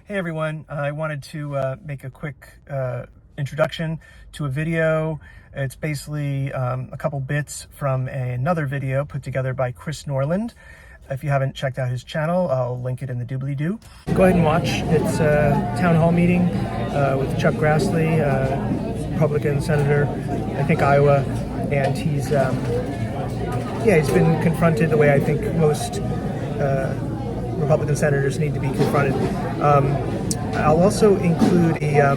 Hey everyone, I wanted to make a quick introduction to a video. It's basically a couple bits from another video put together by Chris Norland. If you haven't checked out his channel, I'll link it in the doobly-doo. Go ahead and watch. It's a town hall meeting with Chuck Grassley, Republican senator, I think Iowa, and he's been confronted the way I think most Republican senators need to be confronted. I'll also include a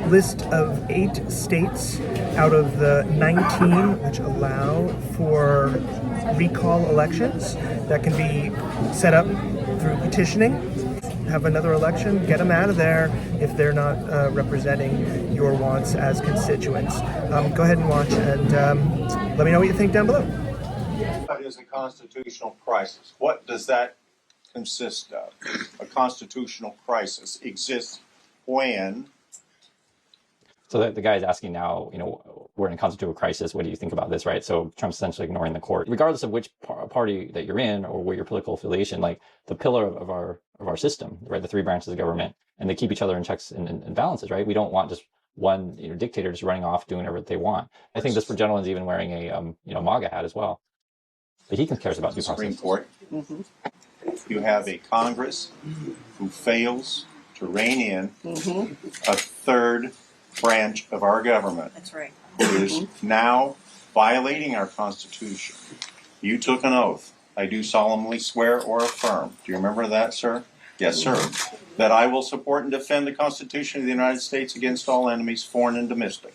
list of 8 states out of the 19 which allow for recall elections that can be set up through petitioning. Have another election, get them out of there if they're not representing your wants as constituents. Go ahead and watch and let me know what you think down below. What is a constitutional crisis? What does that consist of? A constitutional crisis exists when... So the guy is asking now, we're in a constitutional crisis. What do you think about this, right? So Trump's essentially ignoring the court. Regardless of which party that you're in or where your political affiliation, like the pillar of our system, right? The 3 branches of government, and they keep each other in checks and balances, right? We don't want just one dictator just running off doing whatever they want. I think this gentleman's even wearing a MAGA hat as well. But he cares about due process. Supreme Court. Mm-hmm. You have a Congress who fails to rein in a 3rd branch of our government. That's right. Who is now violating our Constitution. You took an oath. I do solemnly swear or affirm. Do you remember that, sir? Yes, sir. That I will support and defend the Constitution of the United States against all enemies, foreign and domestic.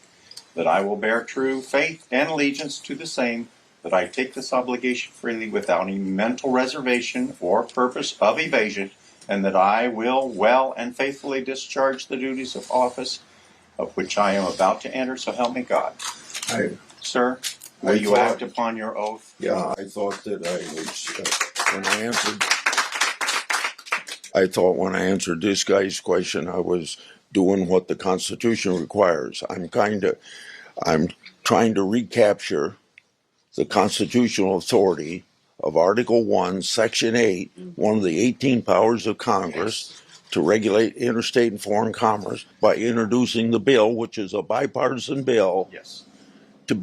That I will bear true faith and allegiance to the same. That I take this obligation freely without any mental reservation or purpose of evasion, and that I will well and faithfully discharge the duties of office of which I am about to enter, so help me God. Sir, will you act upon your oath? Yeah, I thought that when I answered this guy's question, I was doing what the Constitution requires. I'm trying to recapture the constitutional authority of Article 1, Section 8, one of the 18 powers of Congress to regulate interstate and foreign commerce by introducing the bill, which is a bipartisan bill, to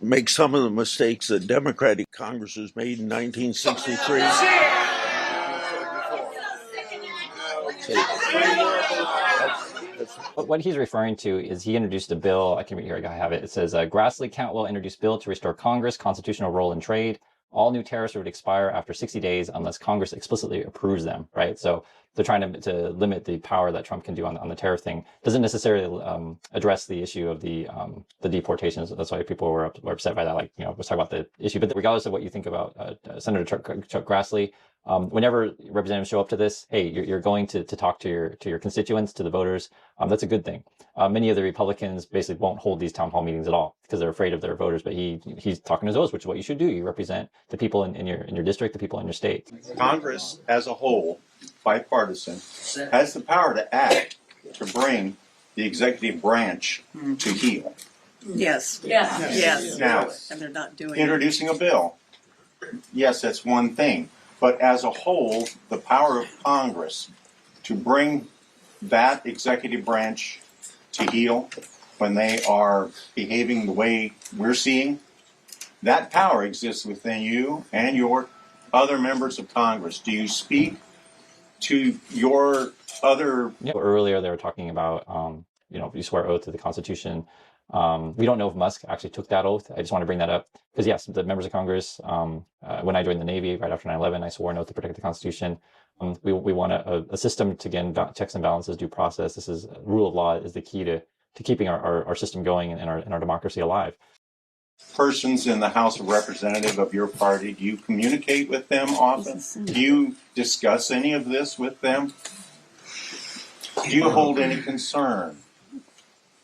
make some of the mistakes that Democratic Congresses made in 1963. What he's referring to is he introduced a bill. I have it. It says, Grassley Cantwell introduced bill to restore Congress constitutional role in trade. All new tariffs would expire after 60 days unless Congress explicitly approves them, right? So they're trying to limit the power that Trump can do on the tariff thing. Doesn't necessarily address the issue of the deportations. That's why people were upset by that. Let's talk about the issue. But regardless of what you think about Senator Chuck Grassley, whenever representatives show up to this, hey, you're going to talk to your constituents, to the voters. That's a good thing. Many of the Republicans basically won't hold these town hall meetings at all because they're afraid of their voters. But he's talking to those, which is what you should do. You represent the people in your district, the people in your state. Congress as a whole, bipartisan, has the power to act to bring the executive branch to heel. Yes. Yes. Now, and they're not doing introducing a bill. Yes, that's one thing. But as a whole, the power of Congress to bring that executive branch to heel when they are behaving the way we're seeing, that power exists within you and your other members of Congress. Do you speak to your other... Earlier they were talking about, you swear oath to the Constitution. We don't know if Musk actually took that oath. I just want to bring that up because, yes, the members of Congress, when I joined the Navy right after 9/11, I swore an oath to protect the Constitution. We want a system to, again, checks and balances, due process. This is rule of law is the key to keeping our system going and our democracy alive. Persons in the House of Representatives of your party, do you communicate with them often? Do you discuss any of this with them? Do you hold any concern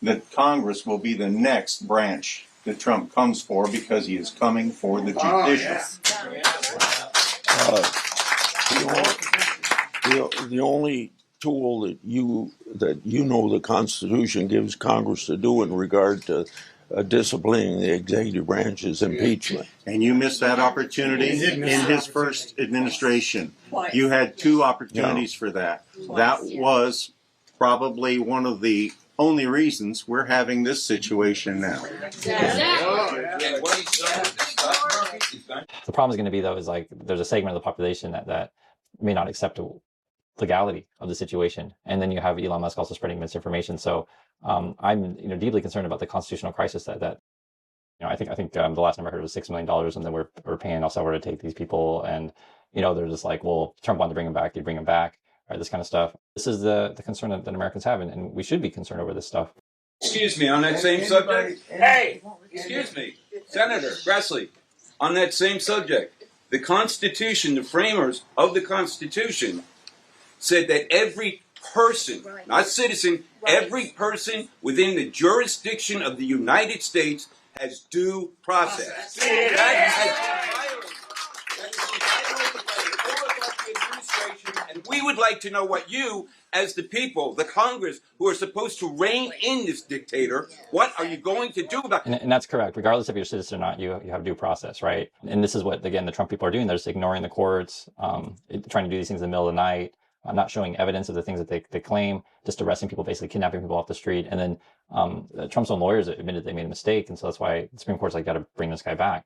that Congress will be the next branch that Trump comes for because he is coming for the judicial? The only tool that the Constitution gives Congress to do in regard to disciplining the executive branch's impeachment. And you missed that opportunity in his first administration. You had 2 opportunities for that. That was probably one of the only reasons we're having this situation now. The problem is going to be, though, is like there's a segment of the population that may not accept the legality of the situation, and then you have Elon Musk also spreading misinformation. So I'm deeply concerned about the constitutional crisis that I think the last number I heard was $6 million, and then we're paying El Salvador to take these people, and they're just like, well, Trump wanted to bring them back, he'd bring them back, right? This kind of stuff. This is the concern that Americans have, and we should be concerned over this stuff. Excuse me, on that same subject. Hey, excuse me, Senator Grassley, on that same subject, the Constitution, the framers of the Constitution said that every person, not citizen, every person within the jurisdiction of the United States has due process. That is violated by the Philadelphia administration, and we would like to know what you, as the people, the Congress, who are supposed to rein in this dictator, what are you going to do about it? And that's correct. Regardless if you're a citizen or not, you have due process, right? And this is what, again, the Trump people are doing. They're just ignoring the courts, trying to do these things in the middle of the night, not showing evidence of the things that they claim, just arresting people, basically kidnapping people off the street. And then Trump's own lawyers admitted they made a mistake. And so that's why the Supreme Court's like, got to bring this guy back.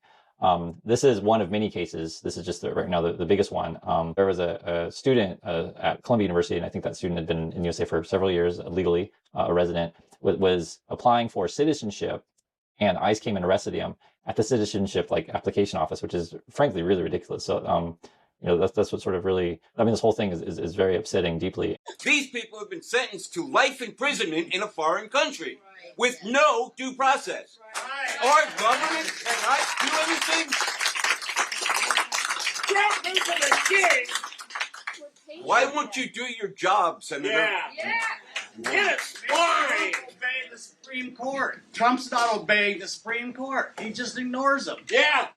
This is one of many cases. This is just right now the biggest one. There was a student at Columbia University, and I think that student had been in USA for several years, legally a resident, was applying for citizenship, and ICE came and arrested him at the citizenship application office, which is frankly really ridiculous. So that's what sort of really, this whole thing is very upsetting deeply. These people have been sentenced to life imprisonment in a foreign country with no due process. Our government cannot do anything. Why won't you do your job, Senator? Yes, why? Obey the Supreme Court. Trump's not obeying the Supreme Court. He just ignores them. Yeah.